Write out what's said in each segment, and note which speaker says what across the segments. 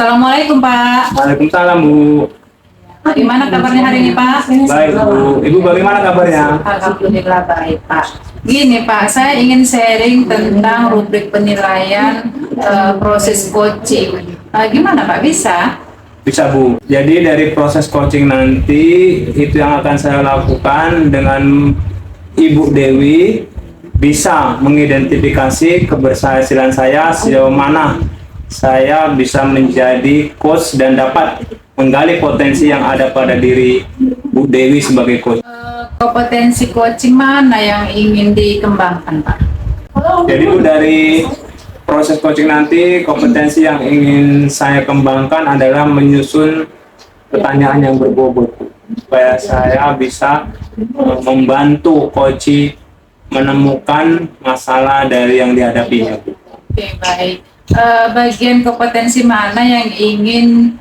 Speaker 1: Assalamualaikum Pak.
Speaker 2: Waalaikumsalam Bu.
Speaker 1: Gimana kabarnya hari ini Pak?
Speaker 2: Baik Bu. Ibu bagaimana kabarnya?
Speaker 1: Alhamdulillah baik Pak. Gini Pak, saya ingin sharing tentang rubrik penilaian proses coaching. Gimana Pak, bisa?
Speaker 2: Bisa Bu. Jadi dari proses coaching nanti itu yang akan saya lakukan dengan Ibu Dewi bisa mengidentifikasi keberhasilan saya sejauh mana saya bisa menjadi coach dan dapat menggali potensi yang ada pada diri Bu Dewi sebagai coach.
Speaker 1: Kompetensi coaching mana yang ingin dikembangkan Pak?
Speaker 2: Jadi Bu, dari proses coaching nanti kompetensi yang ingin saya kembangkan adalah menyusun pertanyaan yang berbobot supaya saya bisa membantu coach menemukan masalah dari yang dihadapinya.
Speaker 1: Oke baik. Bagian kompetensi mana yang ingin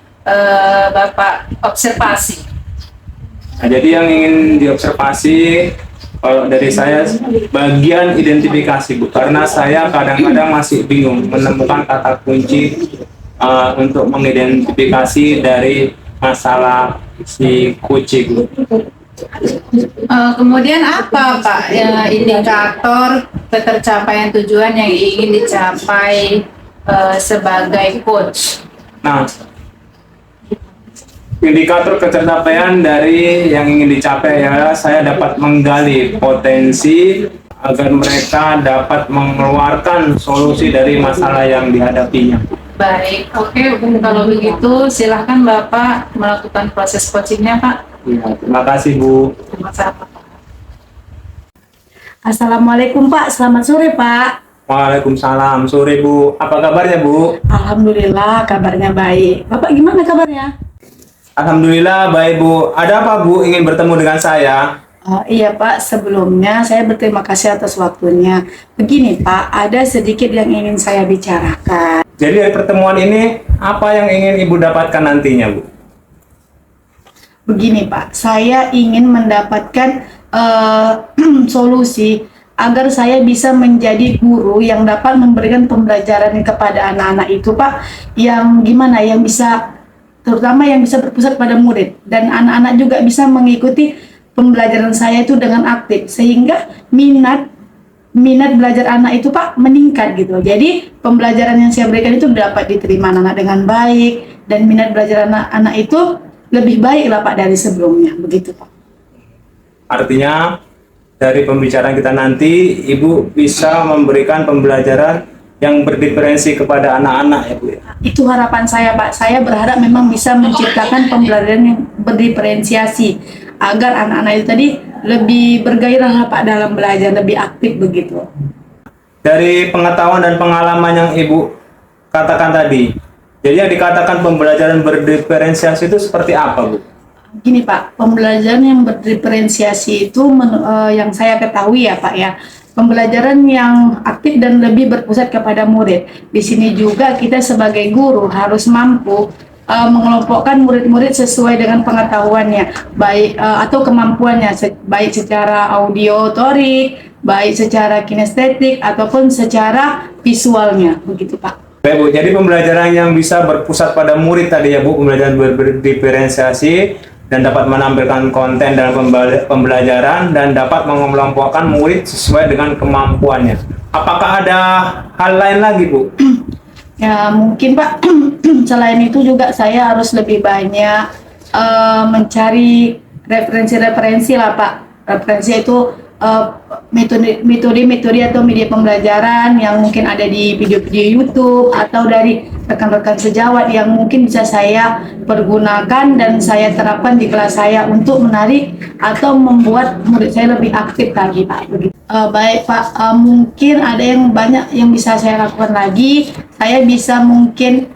Speaker 1: Bapak observasi?
Speaker 2: Nah, jadi yang ingin diobservasi kalau dari saya bagian identifikasi Bu, karena saya kadang-kadang masih bingung menemukan kata kunci untuk mengidentifikasi dari masalah si kucing.
Speaker 1: Kemudian apa Pak indikator ketercapaian tujuan yang ingin dicapai sebagai coach?
Speaker 2: Nah, indikator ketercapaian dari yang ingin dicapai adalah saya dapat menggali potensi agar mereka dapat mengeluarkan solusi dari masalah yang dihadapinya.
Speaker 1: Baik, oke. Kalau begitu silahkan Bapak melakukan proses coachingnya Pak.
Speaker 2: Ya, terima kasih Bu.
Speaker 1: Sama-sama.
Speaker 3: Assalamualaikum Pak, selamat sore Pak.
Speaker 2: Waalaikumsalam, sore Bu. Apa kabarnya Bu?
Speaker 3: Alhamdulillah kabarnya baik. Bapak gimana kabarnya?
Speaker 2: Alhamdulillah baik Bu. Ada apa Bu ingin bertemu dengan saya?
Speaker 3: Iya Pak, sebelumnya saya berterima kasih atas waktunya. Begini Pak, ada sedikit yang ingin saya bicarakan.
Speaker 2: Jadi dari pertemuan ini apa yang ingin Ibu dapatkan nantinya Bu?
Speaker 3: Begini Pak, saya ingin mendapatkan solusi agar saya bisa menjadi guru yang dapat memberikan pembelajaran kepada anak-anak itu Pak, yang gimana, yang bisa, terutama yang bisa berpusat pada murid, dan anak-anak juga bisa mengikuti pembelajaran saya itu dengan aktif, sehingga minat belajar anak itu Pak meningkat gitu. Jadi pembelajaran yang saya berikan itu dapat diterima anak-anak dengan baik, dan minat belajar anak-anak itu lebih baik lah Pak dari sebelumnya, begitu Pak.
Speaker 2: Artinya dari pembicaraan kita nanti Ibu bisa memberikan pembelajaran yang berdiferensi kepada anak-anak ya Bu ya?
Speaker 3: Itu harapan saya Pak. Saya berharap memang bisa menciptakan pembelajaran yang berdiferensiasi agar anak-anak itu tadi lebih bergairah lah Pak dalam belajar, lebih aktif begitu.
Speaker 2: Dari pengetahuan dan pengalaman yang Ibu katakan tadi, jadi yang dikatakan pembelajaran berdiferensiasi itu seperti apa Bu?
Speaker 3: Gini Pak, pembelajaran yang berdiferensiasi itu yang saya ketahui ya Pak ya, pembelajaran yang aktif dan lebih berpusat kepada murid. Di sini juga kita sebagai guru harus mampu mengelompokkan murid-murid sesuai dengan pengetahuannya, baik atau kemampuannya, baik secara audiotorik, baik secara kinestetik ataupun secara visualnya, begitu Pak.
Speaker 2: Baik Bu, jadi pembelajaran yang bisa berpusat pada murid tadi ya Bu, pembelajaran berdiferensiasi dan dapat menampilkan konten dalam pembelajaran dan dapat mengelompokkan murid sesuai dengan kemampuannya. Apakah ada hal lain lagi Bu?
Speaker 3: Ya mungkin Pak, selain itu juga saya harus lebih banyak mencari referensi-referensi lah Pak. Referensi itu metode atau media pembelajaran yang mungkin ada di video-video YouTube atau dari rekan-rekan sejawat yang mungkin bisa saya pergunakan dan saya terapkan di kelas saya untuk menarik atau membuat murid saya lebih aktif lagi Pak. Baik Pak, mungkin ada yang banyak yang bisa saya lakukan lagi. Saya bisa mungkin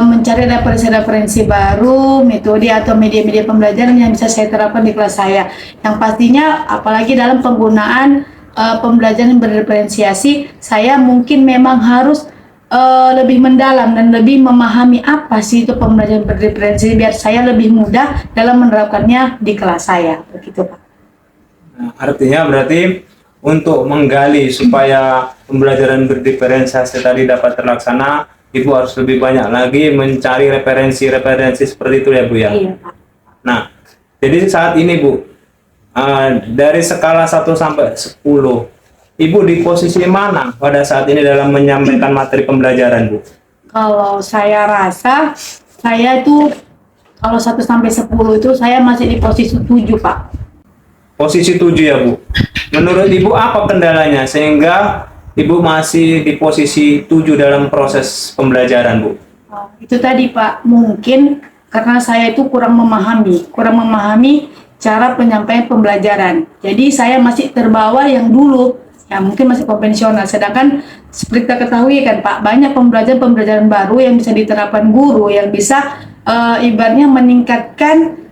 Speaker 3: mencari referensi-referensi baru, metode atau media-media pembelajaran yang bisa saya terapkan di kelas saya. Yang pastinya apalagi dalam penggunaan pembelajaran berdiferensiasi, saya mungkin memang harus lebih mendalam dan lebih memahami apa sih itu pembelajaran berdiferensiasi biar saya lebih mudah dalam menerapkannya di kelas saya, begitu Pak.
Speaker 2: Nah, artinya berarti untuk menggali supaya pembelajaran berdiferensiasi tadi dapat terlaksana, Ibu harus lebih banyak lagi mencari referensi-referensi seperti itu ya Bu ya.
Speaker 3: Iya, Pak.
Speaker 2: Nah, jadi saat ini Bu, dari skala 1 sampai 10, Ibu di posisi mana pada saat ini dalam menyampaikan materi pembelajaran Bu?
Speaker 3: Kalau saya rasa, saya itu kalau 1 sampai 10 itu saya masih di posisi 7, Pak.
Speaker 2: Posisi 7 ya Bu. Menurut Ibu apa kendalanya sehingga Ibu masih di posisi 7 dalam proses pembelajaran Bu?
Speaker 3: Itu tadi Pak, mungkin karena saya itu kurang memahami cara penyampaian pembelajaran. Jadi saya masih terbawa yang dulu, ya mungkin masih konvensional. Sedangkan seperti kita ketahui kan Pak, banyak pembelajaran baru yang bisa diterapkan guru, yang bisa ibaratnya meningkatkan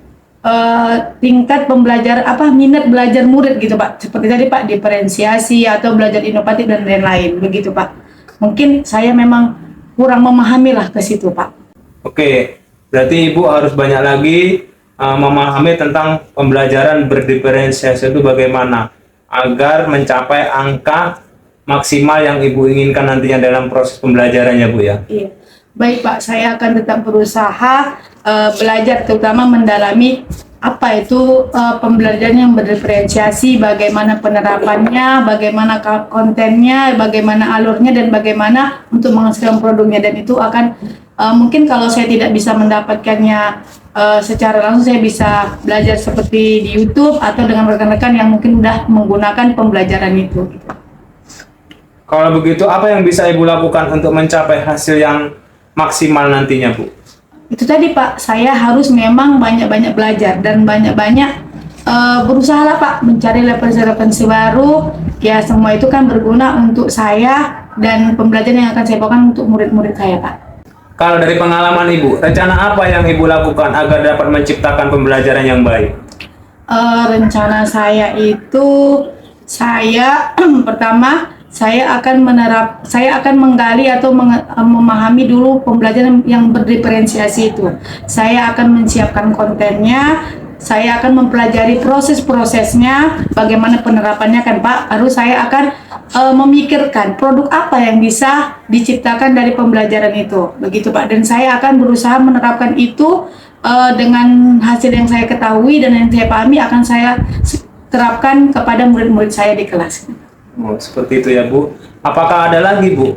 Speaker 3: tingkat pembelajaran minat belajar murid gitu Pak. Seperti tadi Pak, diferensiasi atau belajar inovatif dan lain-lain begitu Pak. Mungkin saya memang kurang memahami lah ke situ Pak.
Speaker 2: Oke, berarti Ibu harus banyak lagi memahami tentang pembelajaran berdiferensiasi itu bagaimana agar mencapai angka maksimal yang Ibu inginkan nantinya dalam proses pembelajarannya Bu ya.
Speaker 3: Iya. Baik Pak, saya akan tetap berusaha belajar, terutama mendalami apa itu pembelajaran yang berdiferensiasi, bagaimana penerapannya, bagaimana kontennya, bagaimana alurnya, dan bagaimana untuk menghasilkan produknya. Dan itu akan mungkin kalau saya tidak bisa mendapatkannya secara langsung, saya bisa belajar seperti di YouTube atau dengan rekan-rekan yang mungkin sudah menggunakan pembelajaran itu.
Speaker 2: Kalau begitu, apa yang bisa Ibu lakukan untuk mencapai hasil yang maksimal nantinya Bu?
Speaker 3: Itu tadi Pak, saya harus memang banyak-banyak belajar dan banyak-banyak berusaha lah Pak mencari referensi-referensi baru. Ya semua itu kan berguna untuk saya dan pembelajaran yang akan saya bawakan untuk murid-murid saya Pak.
Speaker 2: Kalau dari pengalaman Ibu, rencana apa yang Ibu lakukan agar dapat menciptakan pembelajaran yang baik?
Speaker 3: Rencana saya itu, saya pertama saya akan menggali atau memahami dulu pembelajaran yang berdiferensiasi itu. Saya akan menyiapkan kontennya, saya akan mempelajari proses-prosesnya, bagaimana penerapannya kan Pak. Baru saya akan memikirkan produk apa yang bisa diciptakan dari pembelajaran itu, begitu Pak. Dan saya akan berusaha menerapkan itu dengan hasil yang saya ketahui dan yang saya pahami akan saya terapkan kepada murid-murid saya di kelas.
Speaker 2: Oh, seperti itu ya Bu. Apakah ada lagi Bu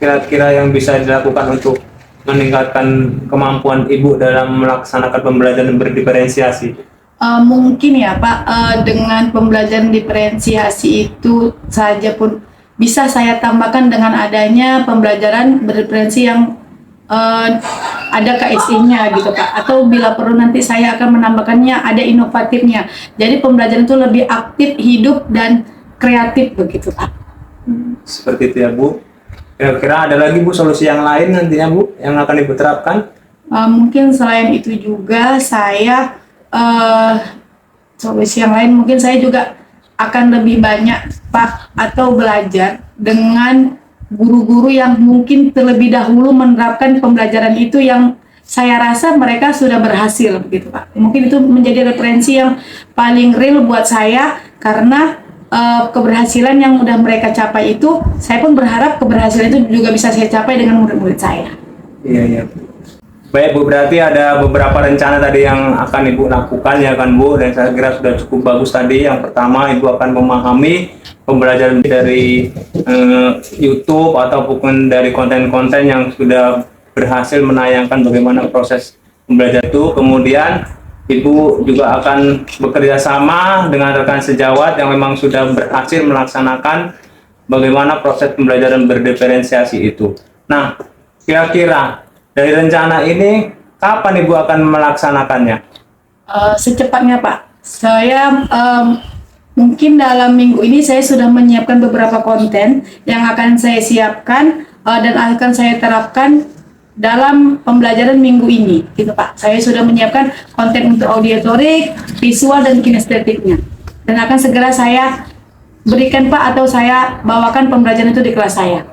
Speaker 2: kira-kira yang bisa dilakukan untuk meningkatkan kemampuan Ibu dalam melaksanakan pembelajaran berdiferensiasi?
Speaker 3: Mungkin ya Pak, dengan pembelajaran diferensiasi itu saja pun bisa saya tambahkan dengan adanya pembelajaran berdiferensi yang ada KSI-nya gitu Pak, atau bila perlu nanti saya akan menambahkannya ada inovatifnya. Jadi pembelajaran itu lebih aktif, hidup, dan kreatif begitu Pak.
Speaker 2: Seperti itu ya Bu. Kira-kira ada lagi Bu solusi yang lain nantinya Bu yang akan Ibu terapkan?
Speaker 3: Mungkin selain itu juga saya solusi yang lain, mungkin saya juga akan lebih banyak Pak atau belajar dengan guru-guru yang mungkin terlebih dahulu menerapkan pembelajaran itu yang saya rasa mereka sudah berhasil begitu Pak. Mungkin itu menjadi referensi yang paling real buat saya, karena keberhasilan yang udah mereka capai itu, saya pun berharap keberhasilan itu juga bisa saya capai dengan murid-murid saya.
Speaker 2: Iya, iya. Baik Bu, berarti ada beberapa rencana tadi yang akan Ibu lakukan ya kan Bu, dan saya kira sudah cukup bagus tadi. Yang pertama, Ibu akan memahami pembelajaran dari YouTube ataupun dari konten-konten yang sudah berhasil menayangkan bagaimana proses pembelajaran itu. Kemudian Ibu juga akan bekerja sama dengan rekan sejawat yang memang sudah berhasil melaksanakan bagaimana proses pembelajaran berdiferensiasi itu. Nah, kira-kira dari rencana ini kapan Ibu akan melaksanakannya?
Speaker 3: Secepatnya Pak. Saya mungkin dalam minggu ini saya sudah menyiapkan beberapa konten yang akan saya siapkan dan akan saya terapkan dalam pembelajaran minggu ini, gitu Pak. Saya sudah menyiapkan konten untuk auditorik, visual, dan kinestetiknya, dan akan segera saya berikan Pak, atau saya bawakan pembelajaran itu di kelas saya.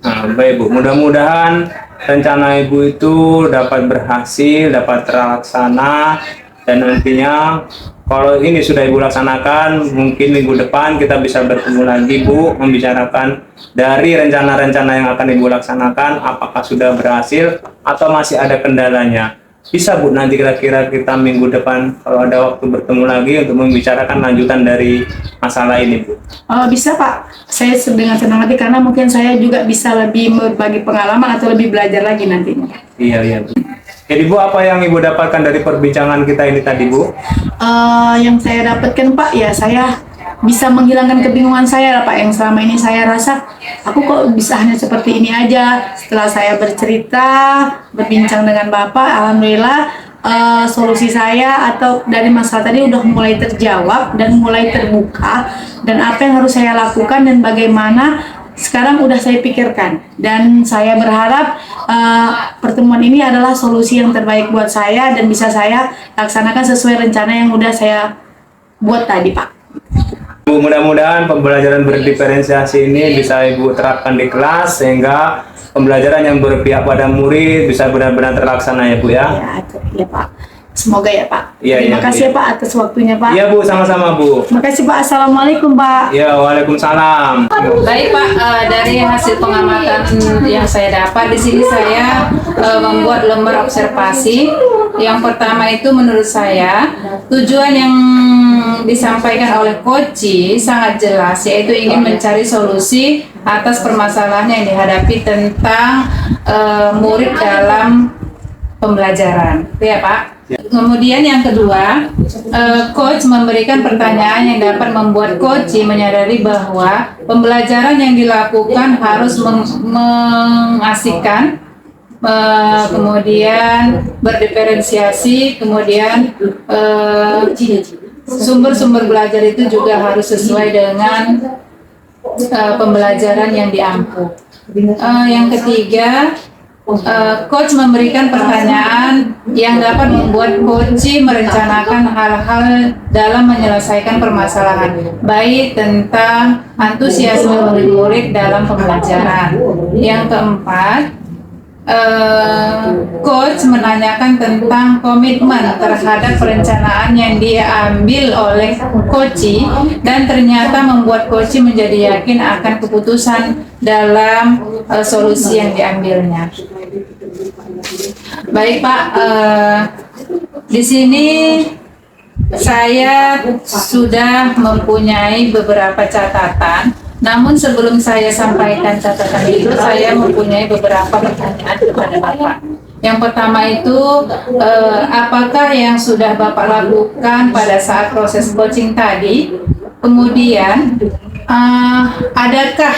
Speaker 2: Nah, baik Bu, mudah-mudahan rencana Ibu itu dapat berhasil, dapat terlaksana, Dan nantinya kalau ini sudah Ibu laksanakan, mungkin minggu depan kita bisa bertemu lagi Bu, membicarakan dari rencana-rencana yang akan Ibu laksanakan, apakah sudah berhasil atau masih ada kendalanya. Bisa Bu, nanti kira-kira kita minggu depan kalau ada waktu bertemu lagi untuk membicarakan lanjutan dari masalah ini Bu.
Speaker 3: Oh, bisa Pak, saya dengan senang hati karena mungkin saya juga bisa lebih berbagi pengalaman atau lebih belajar lagi nantinya.
Speaker 2: Iya Bu. Jadi Bu, apa yang Ibu dapatkan dari perbincangan kita ini tadi Bu?
Speaker 3: Yang saya dapatkan Pak, ya saya bisa menghilangkan kebingungan saya lah Pak, yang selama ini saya rasa aku kok bisa hanya seperti ini aja. Setelah saya bercerita, berbincang dengan Bapak, alhamdulillah solusi saya atau dari masalah tadi udah mulai terjawab dan mulai terbuka, dan apa yang harus saya lakukan dan bagaimana sekarang udah saya pikirkan, dan saya berharap pertemuan ini adalah solusi yang terbaik buat saya dan bisa saya laksanakan sesuai rencana yang udah saya buat tadi Pak.
Speaker 2: Bu, mudah-mudahan pembelajaran berdiferensiasi ini bisa Ibu terapkan di kelas sehingga pembelajaran yang berpihak pada murid bisa benar-benar terlaksana ya Bu ya.
Speaker 3: Ya Pak. Semoga ya Pak.
Speaker 2: Iya,
Speaker 3: Terima kasih ya Pak atas waktunya Pak.
Speaker 2: Iya Bu, sama-sama Bu.
Speaker 3: Terima kasih Pak. Assalamualaikum Pak.
Speaker 2: Ya, waalaikumsalam.
Speaker 1: Baik Pak, dari hasil pengamatan yang saya dapat di sini saya membuat lembar observasi. Yang pertama itu menurut saya tujuan yang disampaikan oleh Koci sangat jelas, yaitu ingin mencari solusi atas permasalahan yang dihadapi tentang murid dalam pembelajaran, ya Pak. Kemudian yang kedua, coach memberikan pertanyaan yang dapat membuat coach menyadari bahwa pembelajaran yang dilakukan harus mengasihkan, kemudian berdiferensiasi, kemudian sumber-sumber belajar itu juga harus sesuai dengan pembelajaran yang diampu. Yang ketiga, coach memberikan pertanyaan yang dapat membuat coach merencanakan hal-hal dalam menyelesaikan permasalahan, baik tentang antusiasme murid-murid dalam pembelajaran. Yang keempat, coach menanyakan tentang komitmen terhadap perencanaan yang diambil oleh coach dan ternyata membuat coach menjadi yakin akan keputusan dalam solusi yang diambilnya. Baik Pak, di sini saya sudah mempunyai beberapa catatan. Namun sebelum saya sampaikan catatan itu, saya mempunyai beberapa pertanyaan kepada Bapak. Yang pertama itu, apakah yang sudah Bapak lakukan pada saat proses coaching tadi? Kemudian, adakah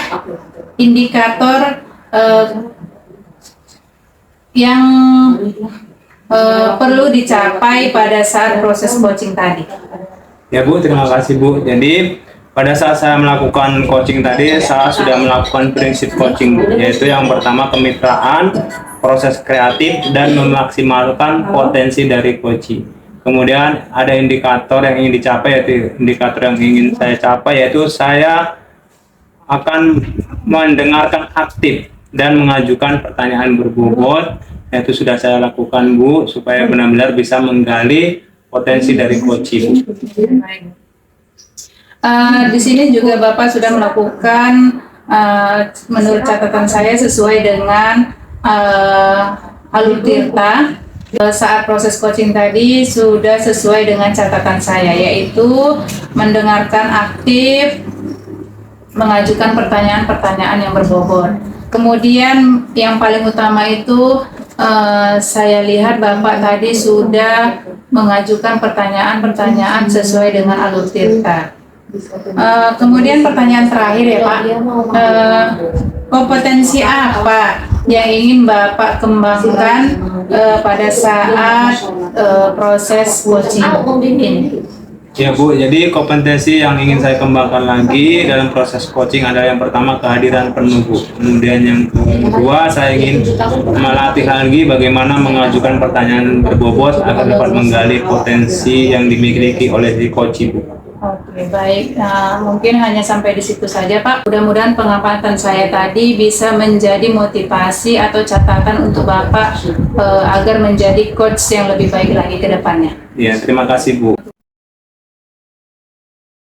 Speaker 1: indikator yang perlu dicapai pada saat proses coaching tadi?
Speaker 2: Ya Bu, terima kasih Bu. Jadi pada saat saya melakukan coaching tadi, saya sudah melakukan prinsip coaching, yaitu yang pertama kemitraan, proses kreatif, dan memaksimalkan potensi dari coaching. Kemudian ada indikator yang ingin dicapai, yaitu indikator yang ingin saya capai, yaitu saya akan mendengarkan aktif dan mengajukan pertanyaan berbobot, yaitu sudah saya lakukan Bu, supaya benar-benar bisa menggali potensi dari coaching.
Speaker 1: Di sini juga Bapak sudah melakukan, menurut catatan saya sesuai dengan Alur Tirta, saat proses coaching tadi sudah sesuai dengan catatan saya, yaitu mendengarkan aktif, mengajukan pertanyaan-pertanyaan yang berbobot. Kemudian yang paling utama itu saya lihat Bapak tadi sudah mengajukan pertanyaan-pertanyaan sesuai dengan Alur Tirta. Kemudian pertanyaan terakhir ya Pak, kompetensi apa yang ingin Bapak kembangkan pada saat proses coaching ini?
Speaker 2: Ya Bu, jadi kompetensi yang ingin saya kembangkan lagi dalam proses coaching adalah yang pertama kehadiran penuh Bu. Kemudian yang kedua saya ingin melatih lagi bagaimana mengajukan pertanyaan berbobot agar dapat menggali potensi yang dimiliki oleh si coach Bu.
Speaker 1: Oke, baik. Mungkin hanya sampai di situ saja, Pak. Mudah-mudahan pengamatan saya tadi bisa menjadi motivasi atau catatan untuk Bapak agar menjadi coach yang lebih baik lagi ke depannya.
Speaker 2: Ya, terima kasih Bu.